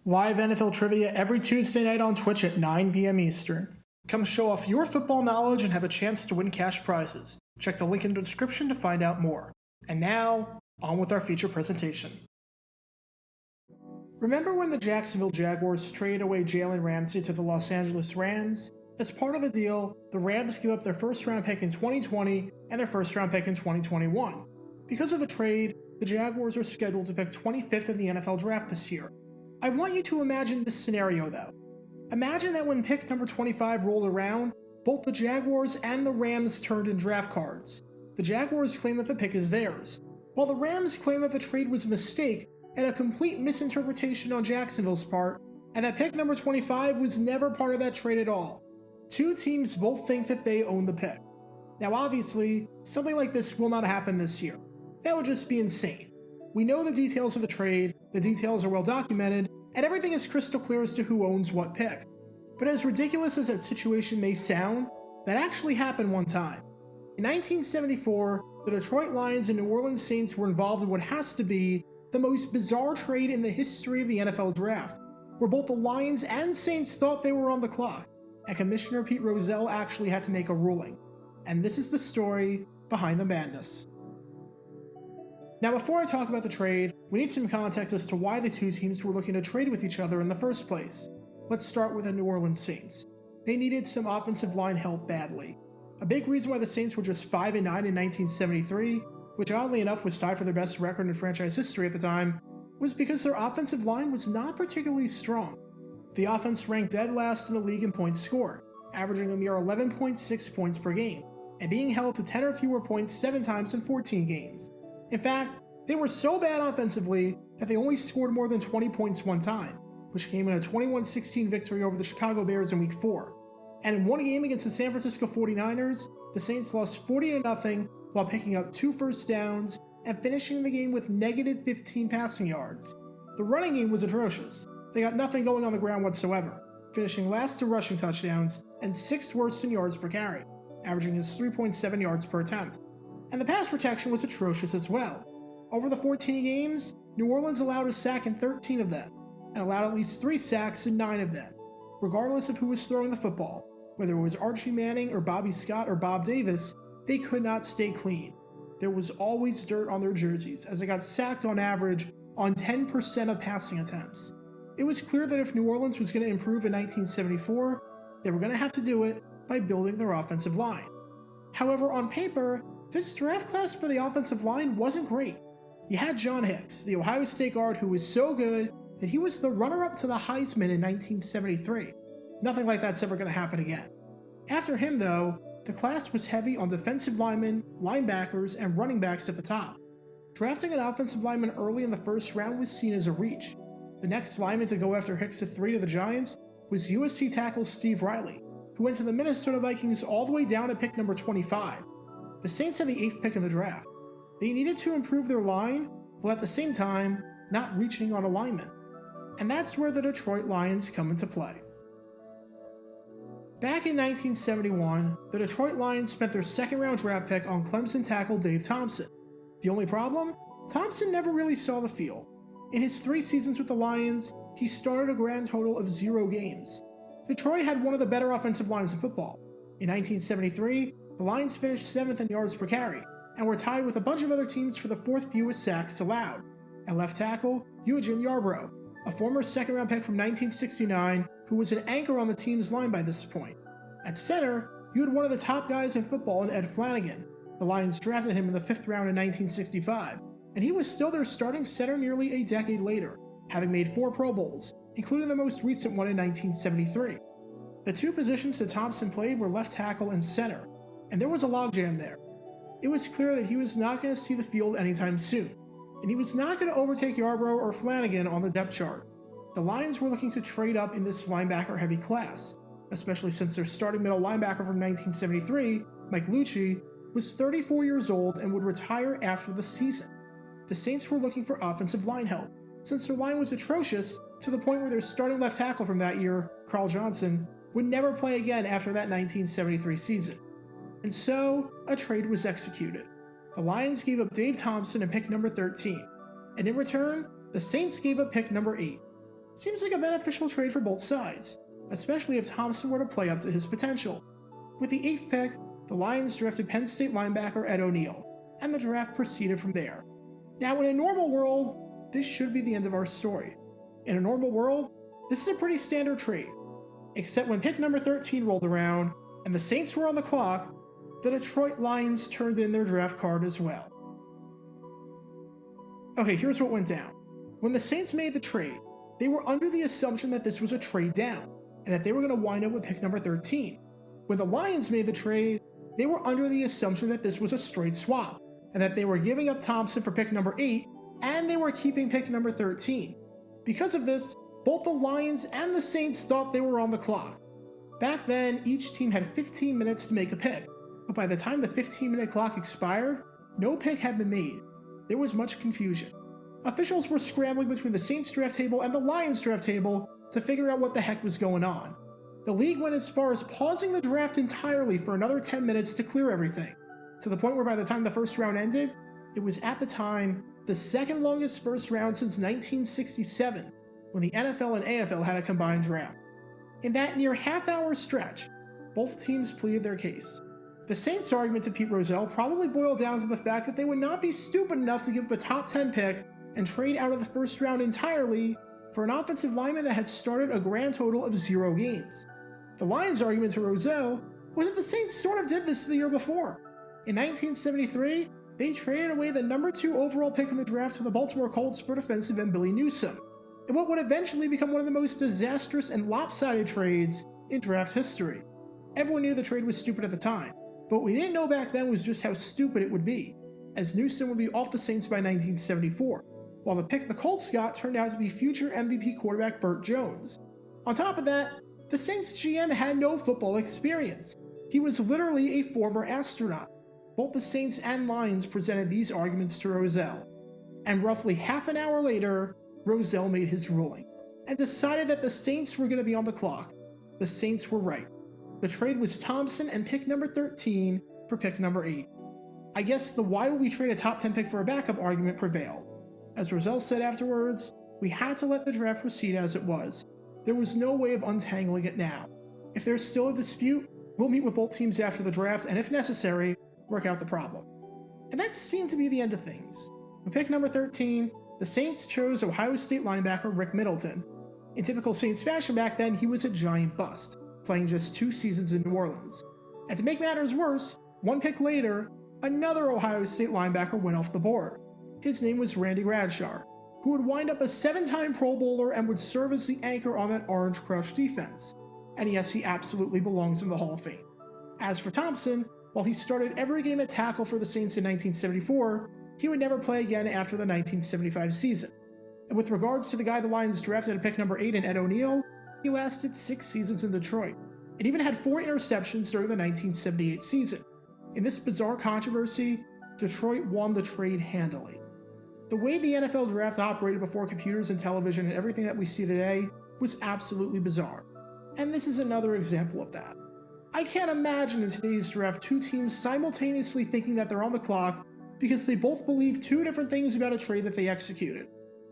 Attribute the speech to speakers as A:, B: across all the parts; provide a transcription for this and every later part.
A: Live NFL trivia every Tuesday night on Twitch at 9 p.m. Eastern. Come show off your football knowledge and have a chance to win cash prizes. Check the link in the description to find out more. And now, on with our feature presentation. Remember when the Jacksonville Jaguars traded away Jalen Ramsey to the Los Angeles Rams? As part of the deal, the Rams gave up their first-round pick in 2020 and their first-round pick in 2021. Because of the trade, the Jaguars are scheduled to pick 25th in the NFL draft this year. I want you to imagine this scenario though. Imagine that when pick number 25 rolled around, both the Jaguars and the Rams turned in draft cards. The Jaguars claim that the pick is theirs, while the Rams claim that the trade was a mistake and a complete misinterpretation on Jacksonville's part, and that pick number 25 was never part of that trade at all. Two teams both think that they own the pick. Now obviously, something like this will not happen this year. That would just be insane. We know the details of the trade, the details are well documented, and everything is crystal clear as to who owns what pick. But as ridiculous as that situation may sound, that actually happened one time. In 1974, the Detroit Lions and New Orleans Saints were involved in what has to be the most bizarre trade in the history of the NFL draft, where both the Lions and Saints thought they were on the clock, and Commissioner Pete Rozelle actually had to make a ruling. And this is the story behind the madness. Now before I talk about the trade, we need some context as to why the two teams were looking to trade with each other in the first place. Let's start with the New Orleans Saints. They needed some offensive line help badly. A big reason why the Saints were just 5-9 in 1973, which oddly enough was tied for their best record in franchise history at the time, was because their offensive line was not particularly strong. The offense ranked dead last in the league in points scored, averaging a mere 11.6 points per game, and being held to 10 or fewer points 7 times in 14 games. In fact, they were so bad offensively that they only scored more than 20 points one time, which came in a 21-16 victory over the Chicago Bears in Week 4. And in one game against the San Francisco 49ers, the Saints lost 40-0 while picking up 2 first downs and finishing the game with negative 15 passing yards. The running game was atrocious. They got nothing going on the ground whatsoever, finishing last in rushing touchdowns and 6th worst in yards per carry, averaging just 3.7 yards per attempt. And the pass protection was atrocious as well. Over the 14 games, New Orleans allowed a sack in 13 of them, and allowed at least 3 sacks in 9 of them. Regardless of who was throwing the football, whether it was Archie Manning or Bobby Scott or Bob Davis, they could not stay clean. There was always dirt on their jerseys, as they got sacked on average on 10% of passing attempts. It was clear that if New Orleans was going to improve in 1974, they were going to have to do it by building their offensive line. However, on paper, this draft class for the offensive line wasn't great. You had John Hicks, the Ohio State guard who was so good that he was the runner-up to the Heisman in 1973. Nothing like that's ever going to happen again. After him, though, the class was heavy on defensive linemen, linebackers, and running backs at the top. Drafting an offensive lineman early in the first round was seen as a reach. The next lineman to go after Hicks at 3 to the Giants was USC tackle Steve Riley, who went to the Minnesota Vikings all the way down at pick number 25. The Saints had the 8th pick in the draft. They needed to improve their line, while at the same time, not reaching on a lineman. And that's where the Detroit Lions come into play. Back in 1971, the Detroit Lions spent their 2nd-round draft pick on Clemson tackle Dave Thompson. The only problem? Thompson never really saw the field. In his 3 seasons with the Lions, he started a grand total of 0 games. Detroit had one of the better offensive lines in football. In 1973, the Lions finished 7th in yards per carry, and were tied with a bunch of other teams for the 4th fewest sacks allowed. At left tackle, Eugene Yarbrough, a former 2nd-round pick from 1969 who was an anchor on the team's line by this point. At center, you had one of the top guys in football in Ed Flanagan. The Lions drafted him in the 5th round in 1965, and he was still their starting center nearly a decade later, having made 4 Pro Bowls, including the most recent one in 1973. The 2 positions that Thompson played were left tackle and center, and there was a logjam there. It was clear that he was not going to see the field anytime soon, and he was not going to overtake Yarbrough or Flanagan on the depth chart. The Lions were looking to trade up in this linebacker-heavy class, especially since their starting middle linebacker from 1973, Mike Lucci, was 34 years old and would retire after the season. The Saints were looking for offensive line help, since their line was atrocious to the point where their starting left tackle from that year, Carl Johnson, would never play again after that 1973 season. And so, a trade was executed. The Lions gave up Dave Thompson and pick number 13, and in return, the Saints gave up pick number 8. seems like a beneficial trade for both sides, especially if Thompson were to play up to his potential. With the 8th pick, the Lions drafted Penn State linebacker Ed O'Neill, and the draft proceeded from there. Now, in a normal world, this should be the end of our story. In a normal world, this is a pretty standard trade, except when pick number 13 rolled around and the Saints were on the clock, the Detroit Lions turned in their draft card as well. Okay, here's what went down. When the Saints made the trade, they were under the assumption that this was a trade down, and that they were going to wind up with pick number 13. When the Lions made the trade, they were under the assumption that this was a straight swap, and that they were giving up Thompson for pick number 8, and they were keeping pick number 13. Because of this, both the Lions and the Saints thought they were on the clock. Back then, each team had 15 minutes to make a pick, but by the time the 15-minute clock expired, no pick had been made. There was much confusion. Officials were scrambling between the Saints draft table and the Lions draft table to figure out what the heck was going on. The league went as far as pausing the draft entirely for another 10 minutes to clear everything, to the point where by the time the first round ended, it was at the time the second longest first round since 1967, when the NFL and AFL had a combined draft. In that near half-hour stretch, both teams pleaded their case. The Saints' argument to Pete Rozelle probably boiled down to the fact that they would not be stupid enough to give up a top 10 pick and trade out of the first round entirely for an offensive lineman that had started a grand total of 0 games. The Lions' argument to Rozelle was that the Saints sort of did this the year before. In 1973, they traded away the number 2 overall pick in the draft to the Baltimore Colts for defensive end Billy Newsome, in what would eventually become one of the most disastrous and lopsided trades in draft history. Everyone knew the trade was stupid at the time, but what we didn't know back then was just how stupid it would be, as Newsome would be off the Saints by 1974, while the pick the Colts got turned out to be future MVP quarterback Burt Jones. On top of that, the Saints GM had no football experience. He was literally a former astronaut. Both the Saints and Lions presented these arguments to Rozelle, and roughly half an hour later, Rozelle made his ruling, and decided that the Saints were going to be on the clock. The Saints were right. The trade was Thompson and pick number 13 for pick number 8. I guess the why would we trade a top 10 pick for a backup argument prevailed. As Rozelle said afterwards, we had to let the draft proceed as it was. There was no way of untangling it now. If there's still a dispute, we'll meet with both teams after the draft and if necessary, work out the problem. And that seemed to be the end of things. With pick number 13, the Saints chose Ohio State linebacker Rick Middleton. In typical Saints fashion back then, he was a giant bust, playing just 2 seasons in New Orleans. And to make matters worse, 1 pick later, another Ohio State linebacker went off the board. His name was Randy Bradshaw, who would wind up a 7-time Pro Bowler and would serve as the anchor on that Orange Crush defense. And yes, he absolutely belongs in the Hall of Fame. As for Thompson, while he started every game at tackle for the Saints in 1974, he would never play again after the 1975 season. And with regards to the guy the Lions drafted at pick number 8 in Ed O'Neill, he lasted 6 seasons in Detroit, and even had 4 interceptions during the 1978 season. In this bizarre controversy, Detroit won the trade handily. The way the NFL draft operated before computers and television and everything that we see today was absolutely bizarre. And this is another example of that. I can't imagine in today's draft 2 teams simultaneously thinking that they're on the clock because they both believe 2 different things about a trade that they executed.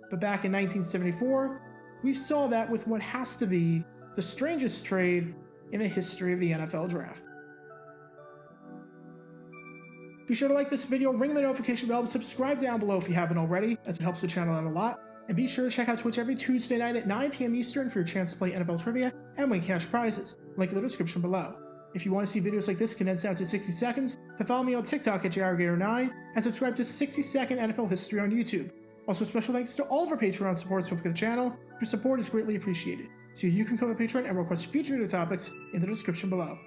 A: But back in 1974, we saw that with what has to be the strangest trade in the history of the NFL draft. Be sure to like this video, ring the notification bell, and subscribe down below if you haven't already, as it helps the channel out a lot. And be sure to check out Twitch every Tuesday night at 9 p.m. Eastern for your chance to play NFL trivia and win cash prizes. Link in the description below. If you want to see videos like this condensed down to 60 seconds, then follow me on TikTok at JRGator9 and subscribe to 60-Second NFL History on YouTube. Also, special thanks to all of our Patreon supporters for the channel. Your support is greatly appreciated. So you can become a patron and request future video topics in the description below.